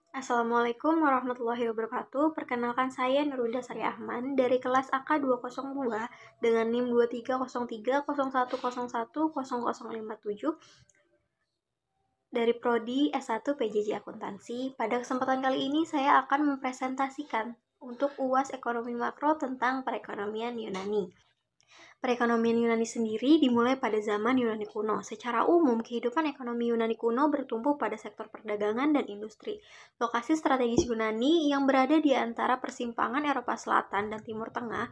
Assalamualaikum warahmatullahi wabarakatuh. Perkenalkan saya Nurunda Sari Ahman dari kelas AK202 dengan NIM 230301010057 dari Prodi S1 PJJ Akuntansi. Pada kesempatan kali ini saya akan mempresentasikan untuk UAS Ekonomi Makro tentang perekonomian Yunani. Perekonomian Yunani sendiri dimulai pada zaman Yunani kuno. Secara umum, kehidupan ekonomi Yunani kuno bertumpu pada sektor perdagangan dan industri. Lokasi strategis Yunani yang berada di antara persimpangan Eropa Selatan dan Timur Tengah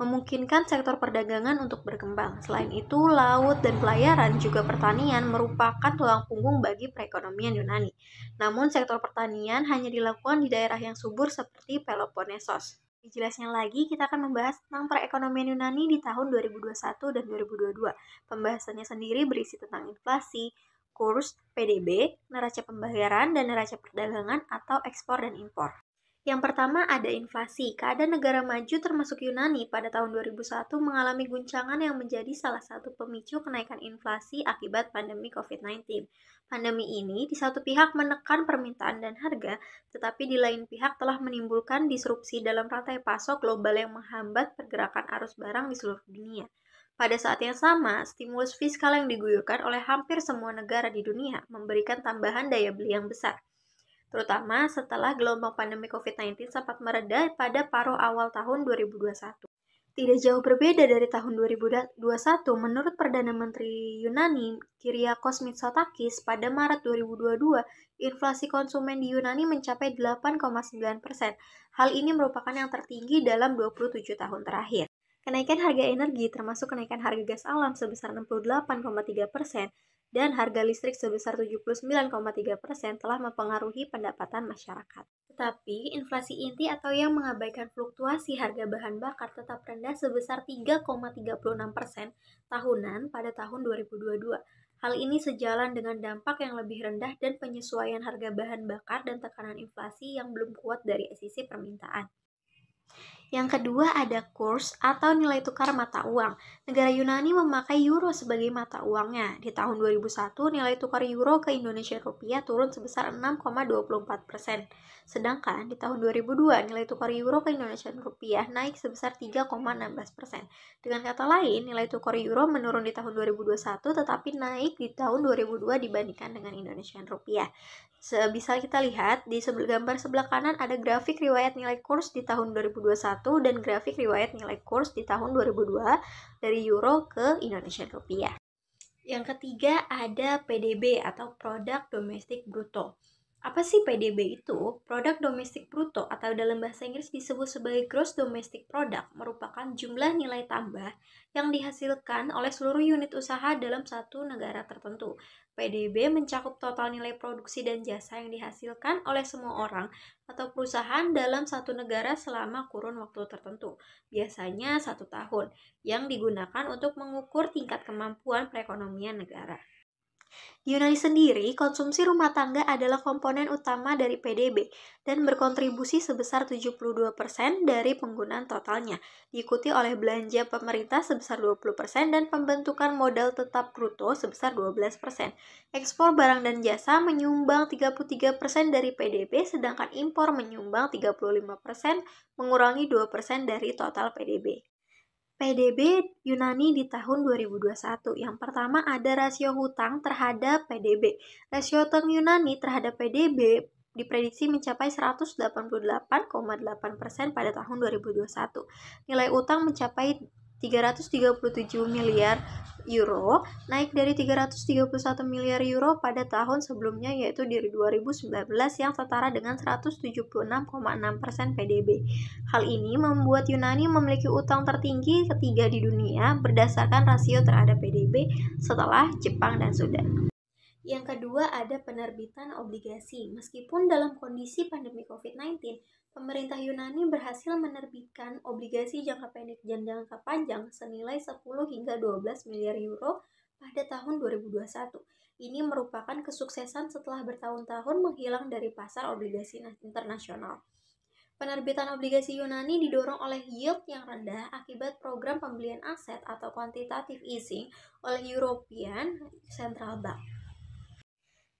memungkinkan sektor perdagangan untuk berkembang. Selain itu, laut dan pelayaran juga pertanian merupakan tulang punggung bagi perekonomian Yunani. Namun, sektor pertanian hanya dilakukan di daerah yang subur seperti Peloponnesos. Lebih jelasnya lagi, kita akan membahas tentang perekonomian Yunani di tahun 2021 dan 2022. Pembahasannya sendiri berisi tentang inflasi, kurs, PDB, neraca pembayaran, dan neraca perdagangan atau ekspor dan impor. Yang pertama ada inflasi. Keadaan negara maju termasuk Yunani pada tahun 2001 mengalami guncangan yang menjadi salah satu pemicu kenaikan inflasi akibat pandemi COVID-19. Pandemi ini di satu pihak menekan permintaan dan harga, tetapi di lain pihak telah menimbulkan disrupsi dalam rantai pasok global yang menghambat pergerakan arus barang di seluruh dunia. Pada saat yang sama, stimulus fiskal yang diguyurkan oleh hampir semua negara di dunia memberikan tambahan daya beli yang besar, terutama setelah gelombang pandemi COVID-19 sempat mereda pada paruh awal tahun 2021. Tidak jauh berbeda dari tahun 2021, menurut Perdana Menteri Yunani, Kyriakos Mitsotakis, pada Maret 2022, inflasi konsumen di Yunani mencapai 8,9%. Hal ini merupakan yang tertinggi dalam 27 tahun terakhir. Kenaikan harga energi termasuk kenaikan harga gas alam sebesar 68,3% dan harga listrik sebesar 79,3% telah mempengaruhi pendapatan masyarakat. Tetapi, inflasi inti atau yang mengabaikan fluktuasi harga bahan bakar tetap rendah sebesar 3,36% tahunan pada tahun 2022. Hal ini sejalan dengan dampak yang lebih rendah dan penyesuaian harga bahan bakar dan tekanan inflasi yang belum kuat dari sisi permintaan. Yang kedua ada kurs atau nilai tukar mata uang. Negara Yunani memakai euro sebagai mata uangnya. Di tahun 2001, nilai tukar euro ke Indonesia rupiah turun sebesar 6,24%. Sedangkan di tahun 2002, nilai tukar euro ke Indonesia rupiah naik sebesar 3,16%. Dengan kata lain, nilai tukar euro menurun di tahun 2021 tetapi naik di tahun 2002 dibandingkan dengan Indonesia rupiah. Bisa kita lihat di gambar sebelah kanan ada grafik riwayat nilai kurs di tahun 2021 dan grafik riwayat nilai kurs di tahun 2002 dari euro ke Indonesia rupiah. Yang ketiga ada PDB atau Produk Domestik Bruto. Apa sih PDB itu? Produk Domestik Bruto atau dalam bahasa Inggris disebut sebagai Gross Domestic Product merupakan jumlah nilai tambah yang dihasilkan oleh seluruh unit usaha dalam satu negara tertentu. PDB mencakup total nilai produksi dan jasa yang dihasilkan oleh semua orang atau perusahaan dalam satu negara selama kurun waktu tertentu, biasanya 1 tahun, yang digunakan untuk mengukur tingkat kemampuan perekonomian negara. Di Yunani sendiri, konsumsi rumah tangga adalah komponen utama dari PDB dan berkontribusi sebesar 72% dari penggunaan totalnya, diikuti oleh belanja pemerintah sebesar 20% dan pembentukan modal tetap bruto sebesar 12%. Ekspor barang dan jasa menyumbang 33% dari PDB, sedangkan impor menyumbang 35%, mengurangi 2% dari total PDB. PDB Yunani di tahun 2021. Yang pertama ada rasio hutang terhadap PDB. Rasio hutang Yunani terhadap PDB diprediksi mencapai 188,8% pada tahun 2021. Nilai utang mencapai 337 miliar euro, naik dari 331 miliar euro pada tahun sebelumnya yaitu di 2019 yang setara dengan 176,6% PDB. Hal ini membuat Yunani memiliki utang tertinggi ketiga di dunia berdasarkan rasio terhadap PDB setelah Jepang dan Sudan. Yang kedua ada penerbitan obligasi. Meskipun dalam kondisi pandemi COVID-19, pemerintah Yunani berhasil menerbitkan obligasi jangka pendek dan jangka panjang senilai 10 hingga 12 miliar euro pada tahun 2021. Ini merupakan kesuksesan setelah bertahun-tahun menghilang dari pasar obligasi internasional. Penerbitan obligasi Yunani didorong oleh yield yang rendah akibat program pembelian aset atau quantitative easing oleh European Central Bank.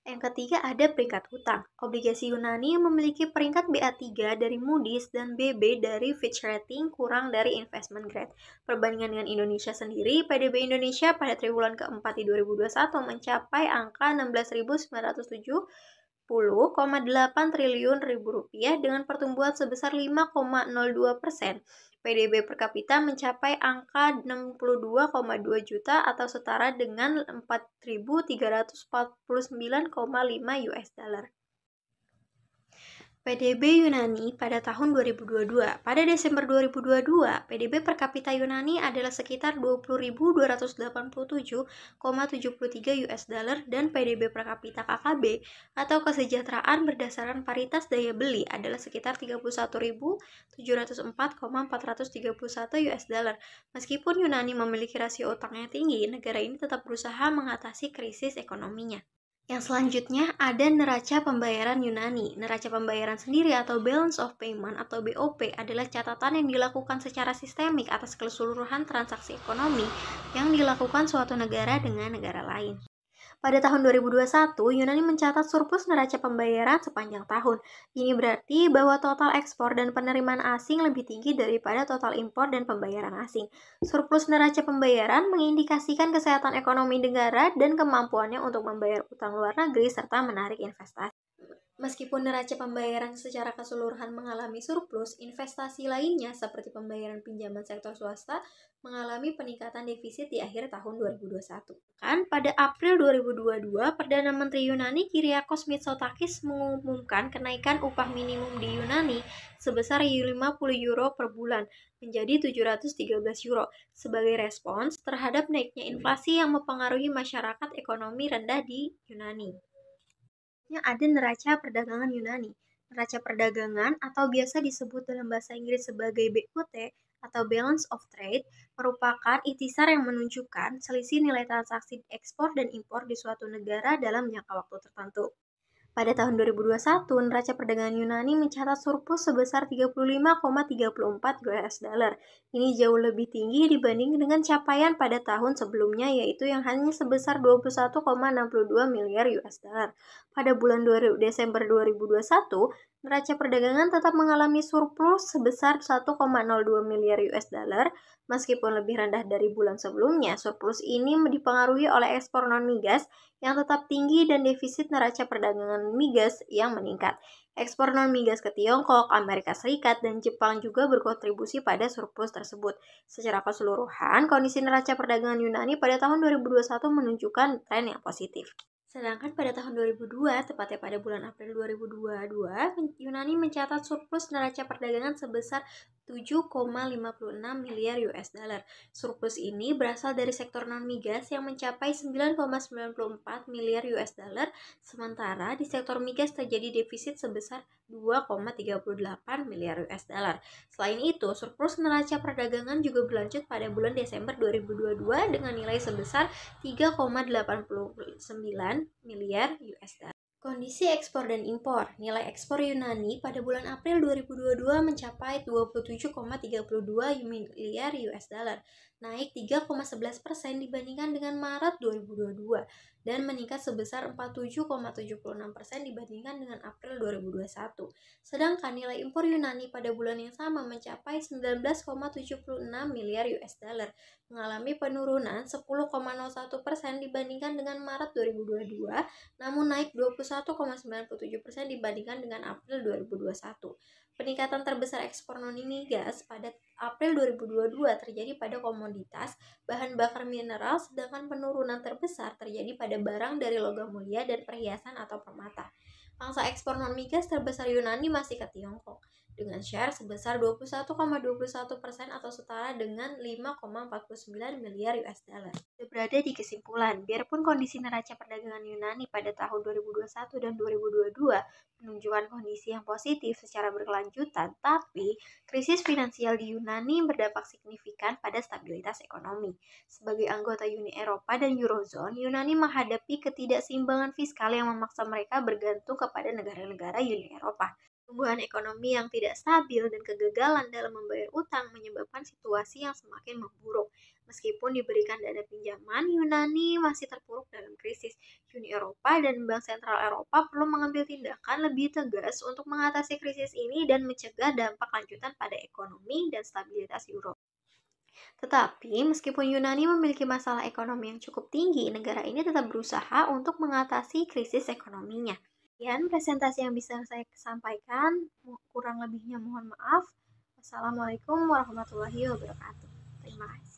Yang ketiga ada peringkat hutang. Obligasi Yunani memiliki peringkat BA3 dari Moody's dan BB dari Fitch Rating kurang dari investment grade. Perbandingan dengan Indonesia sendiri, PDB Indonesia pada triwulan keempat di 2021 mencapai angka 16.970,8 triliun rupiah dengan pertumbuhan sebesar 5,02%. PDB per kapita mencapai angka 62,2 juta atau setara dengan 4.349,5 US dollar. PDB Yunani pada tahun 2022. Pada Desember 2022, PDB per kapita Yunani adalah sekitar 20.287,73 US dollar dan PDB per kapita KKB atau kesejahteraan berdasarkan paritas daya beli adalah sekitar 31.704,431 US dollar. Meskipun Yunani memiliki rasio utang yang tinggi, negara ini tetap berusaha mengatasi krisis ekonominya. Yang selanjutnya ada neraca pembayaran Yunani. Neraca pembayaran sendiri atau Balance of Payment atau BOP adalah catatan yang dilakukan secara sistemik atas keseluruhan transaksi ekonomi yang dilakukan suatu negara dengan negara lain. Pada tahun 2021, Yunani mencatat surplus neraca pembayaran sepanjang tahun. Ini berarti bahwa total ekspor dan penerimaan asing lebih tinggi daripada total impor dan pembayaran asing. Surplus neraca pembayaran mengindikasikan kesehatan ekonomi negara dan kemampuannya untuk membayar utang luar negeri serta menarik investasi. Meskipun neraca pembayaran secara keseluruhan mengalami surplus, investasi lainnya seperti pembayaran pinjaman sektor swasta mengalami peningkatan defisit di akhir tahun 2021. Pada April 2022, Perdana Menteri Yunani Kyriakos Mitsotakis mengumumkan kenaikan upah minimum di Yunani sebesar 50 euro per bulan menjadi 713 euro sebagai respons terhadap naiknya inflasi yang mempengaruhi masyarakat ekonomi rendah di Yunani. Ada neraca perdagangan Yunani. Neraca perdagangan atau biasa disebut dalam bahasa Inggris sebagai BOT atau Balance of Trade merupakan ikhtisar yang menunjukkan selisih nilai transaksi ekspor dan impor di suatu negara dalam jangka waktu tertentu. Pada tahun 2021, neraca perdagangan Yunani mencatat surplus sebesar 35,34 US dollar. Ini jauh lebih tinggi dibanding dengan capaian pada tahun sebelumnya yaitu yang hanya sebesar 21,62 miliar US dollar. Pada bulan Desember 2021, neraca perdagangan tetap mengalami surplus sebesar 1,02 miliar US dollar. Meskipun lebih rendah dari bulan sebelumnya, surplus ini dipengaruhi oleh ekspor non-migas yang tetap tinggi dan defisit neraca perdagangan migas yang meningkat. Ekspor non-migas ke Tiongkok, Amerika Serikat, dan Jepang juga berkontribusi pada surplus tersebut. Secara keseluruhan, kondisi neraca perdagangan Yunani pada tahun 2021 menunjukkan tren yang positif. Sedangkan pada tahun 2002, tepatnya pada bulan April 2022, Yunani mencatat surplus neraca perdagangan sebesar 7,56 miliar US dollar. Surplus ini berasal dari sektor non-migas yang mencapai 9,94 miliar US dollar, sementara di sektor migas terjadi defisit sebesar 2,38 miliar US dollar. Selain itu, surplus neraca perdagangan juga berlanjut pada bulan Desember 2022 dengan nilai sebesar 3,89 miliar US dollar. Kondisi ekspor dan impor. Nilai ekspor Yunani pada bulan April 2022 mencapai 27,32 miliar US dollar, naik 3,11% dibandingkan dengan Maret 2022 dan meningkat sebesar 47,76% dibandingkan dengan April 2021. Sedangkan nilai impor Yunani pada bulan yang sama mencapai 19,76 miliar US dollar, mengalami penurunan 10,01% dibandingkan dengan Maret 2022, namun naik 21,97% dibandingkan dengan April 2021. Peningkatan terbesar ekspor non-migas pada April 2022 terjadi pada komoditas bahan bakar mineral, sedangkan penurunan terbesar terjadi pada barang dari logam mulia dan perhiasan atau permata. Pangsa ekspor non-migas terbesar Yunani masih ke Tiongkok, dengan share sebesar 21,21% atau setara dengan 5,49 miliar US dollar. Berada di kesimpulan, biarpun kondisi neraca perdagangan Yunani pada tahun 2021 dan 2022 menunjukkan kondisi yang positif secara berkelanjutan, tapi krisis finansial di Yunani berdampak signifikan pada stabilitas ekonomi. Sebagai anggota Uni Eropa dan Eurozone, Yunani menghadapi ketidakseimbangan fiskal yang memaksa mereka bergantung kepada negara-negara Uni Eropa. Pertumbuhan ekonomi yang tidak stabil dan kegagalan dalam membayar utang menyebabkan situasi yang semakin memburuk. Meskipun diberikan dana pinjaman, Yunani masih terpuruk dalam krisis. Uni Eropa dan Bank Sentral Eropa perlu mengambil tindakan lebih tegas untuk mengatasi krisis ini dan mencegah dampak lanjutan pada ekonomi dan stabilitas euro. Tetapi, meskipun Yunani memiliki masalah ekonomi yang cukup tinggi, negara ini tetap berusaha untuk mengatasi krisis ekonominya. Sekian presentasi yang bisa saya sampaikan, kurang lebihnya mohon maaf. Wassalamualaikum warahmatullahi wabarakatuh. Terima kasih.